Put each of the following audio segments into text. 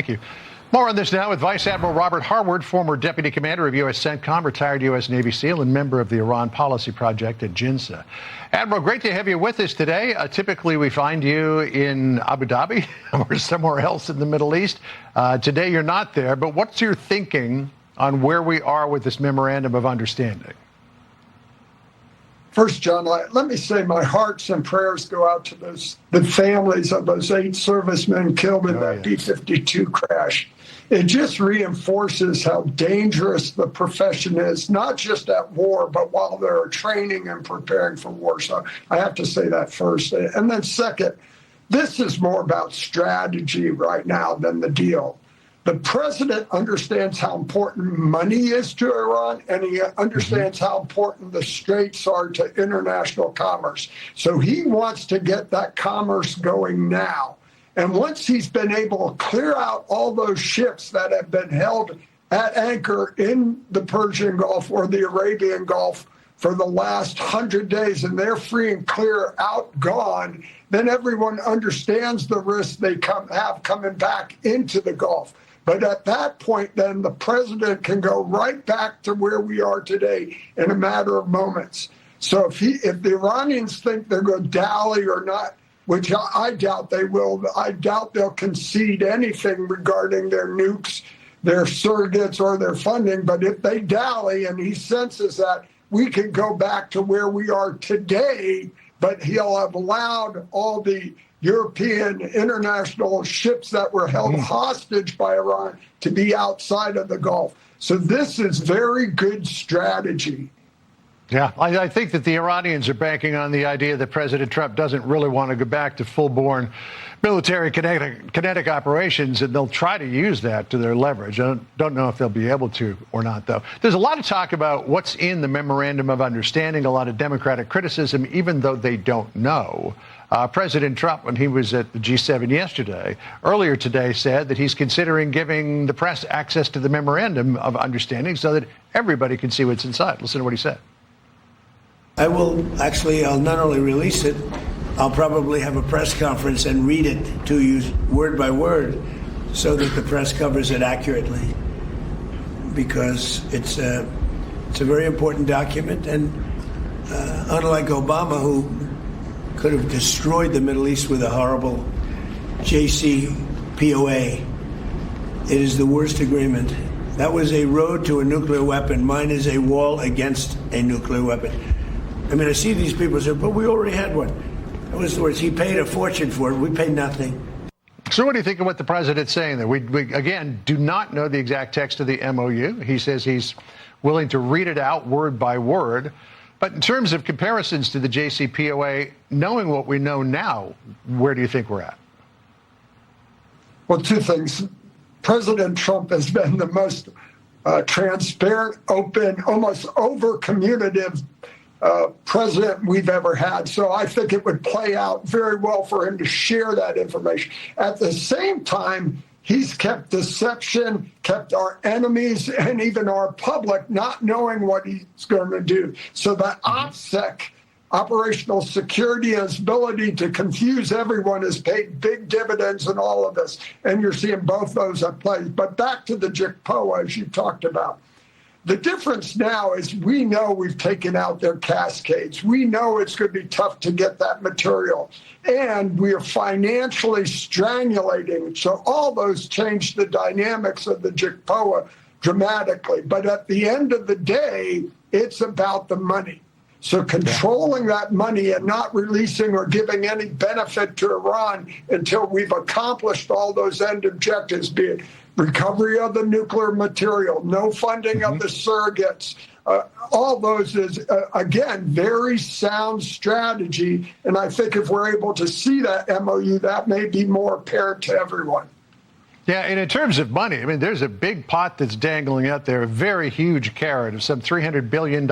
Thank you. More on this now with Vice Admiral Robert Harward, former Deputy Commander of U.S. CENTCOM, retired U.S. Navy SEAL, and member of the Iran Policy Project at JINSA. Admiral, great to have you with us today. Typically, we find you in Abu Dhabi or somewhere else in the Middle East. Today, you're not there, but what's your thinking on where we are with this memorandum of understanding? First, John, let me say my hearts and prayers go out to the families of those 8 servicemen killed in that B-52 crash. It just reinforces how dangerous the profession is, not just at war, but while they're training and preparing for war. So I have to say that first. And then second, this is more about strategy right now than the deal. The president understands how important money is to Iran, and he understands how important the straits are to international commerce. So he wants to get that commerce going now. And once he's been able to clear out all those ships that have been held at anchor in the Persian Gulf or the Arabian Gulf for the last 100 days, and they're free and clear out, gone, then everyone understands the risk they have coming back into the Gulf. But at that point, then the president can go right back to where we are today in a matter of moments. So if the Iranians think they're going to dally or not, which I doubt they will, I doubt they'll concede anything regarding their nukes, their surrogates, or their funding. But if they dally and he senses that, we can go back to where we are today, but he'll have allowed all the European international ships that were held hostage by Iran to be outside of the Gulf. So this is very good strategy. Yeah, I think that the Iranians are banking on the idea that President Trump doesn't really want to go back to full-born military kinetic operations, and they'll try to use that to their leverage. I don't know if they'll be able to or not, though. There's a lot of talk about what's in the Memorandum of Understanding, a lot of Democratic criticism, even though they don't know. President Trump, when he was at the G7 earlier today, said that he's considering giving the press access to the Memorandum of Understanding so that everybody can see what's inside. Listen to what he said. I'll not only release it, I'll probably have a press conference and read it to you word by word so that the press covers it accurately, because it's a very important document. And unlike Obama, who could have destroyed the Middle East with a horrible JCPOA, it is the worst agreement. That was a road to a nuclear weapon. Mine is a wall against a nuclear weapon. I mean, I see these people say, but we already had one. That was the words. He paid a fortune for it. We paid nothing. So what do you think of what the president's saying there? We again, do not know the exact text of the MOU. He says he's willing to read it out word by word. But in terms of comparisons to the JCPOA, knowing what we know now, where do you think we're at? Well, 2 things. President Trump has been the most transparent, open, almost over-communicative president we've ever had. So I think it would play out very well for him to share that information. At the same time, he's kept deception, kept our enemies and even our public not knowing what he's going to do. So that OPSEC, operational security, and his ability to confuse everyone has paid big dividends in all of this. And you're seeing both those at play. But back to the JICPOA, as you talked about. The difference now is we know we've taken out their cascades. We know it's going to be tough to get that material. And we are financially strangulating. So all those change the dynamics of the JICPOA dramatically. But at the end of the day, it's about the money. So controlling that money and not releasing or giving any benefit to Iran until we've accomplished all those end objectives, be it recovery of the nuclear material, no funding of the surrogates, all those is, again, very sound strategy. And I think if we're able to see that MOU, that may be more apparent to everyone. Yeah, and in terms of money, I mean, there's a big pot that's dangling out there, a very huge carrot of some $300 billion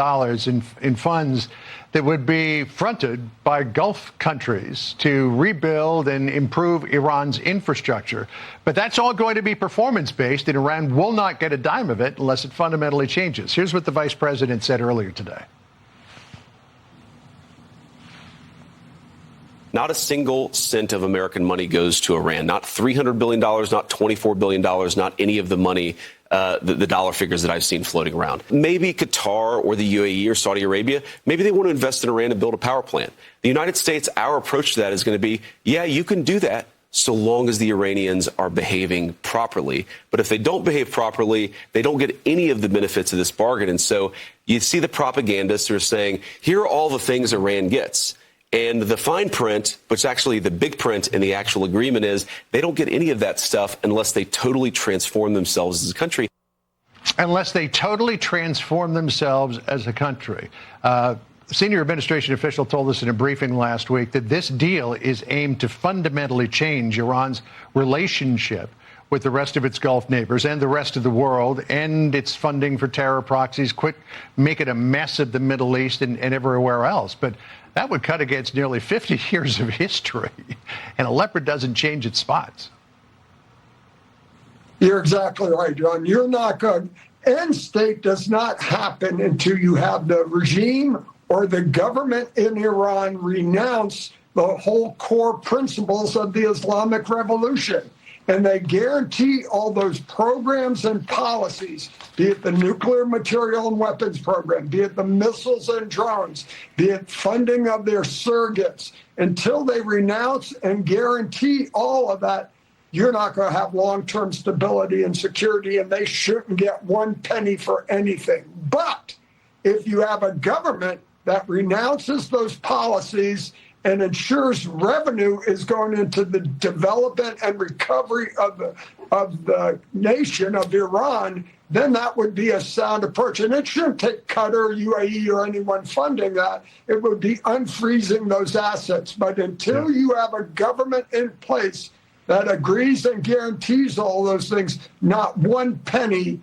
in funds that would be fronted by Gulf countries to rebuild and improve Iran's infrastructure. But that's all going to be performance-based, and Iran will not get a dime of it unless it fundamentally changes. Here's what the vice president said earlier today. Not a single cent of American money goes to Iran. Not $300 billion, not $24 billion, not any of the money, the dollar figures that I've seen floating around. Maybe Qatar or the UAE or Saudi Arabia, maybe they want to invest in Iran and build a power plant. The United States, our approach to that is going to be, yeah, you can do that so long as the Iranians are behaving properly. But if they don't behave properly, they don't get any of the benefits of this bargain. And so you see the propagandists who are saying, here are all the things Iran gets. And the fine print, which actually the big print in the actual agreement is, they don't get any of that stuff unless they totally transform themselves as a country. Unless they totally transform themselves as a country. A senior administration official told us in a briefing last week that this deal is aimed to fundamentally change Iran's relationship with the rest of its Gulf neighbors and the rest of the world, and its funding for terror proxies, quit making a mess of the Middle East and everywhere else. But that would cut against nearly 50 years of history, and a leopard doesn't change its spots. You're exactly right, John. You're not going. End state does not happen until you have the regime or the government in Iran renounce the whole core principles of the Islamic Revolution. And they guarantee all those programs and policies, be it the nuclear material and weapons program, be it the missiles and drones, be it funding of their surrogates, until they renounce and guarantee all of that, you're not going to have long-term stability and security, and they shouldn't get one penny for anything. But if you have a government that renounces those policies and ensures revenue is going into the development and recovery of the nation of Iran, then that would be a sound approach. And it shouldn't take Qatar, UAE, or anyone funding that. It would be unfreezing those assets. But until you have a government in place that agrees and guarantees all those things, not one penny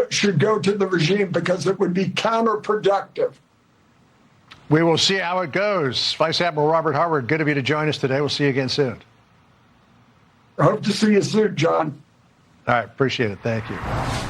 should go to the regime, because it would be counterproductive. We will see how it goes. Vice Admiral Robert Harward, good of you to join us today. We'll see you again soon. I hope to see you soon, John. All right, appreciate it. Thank you.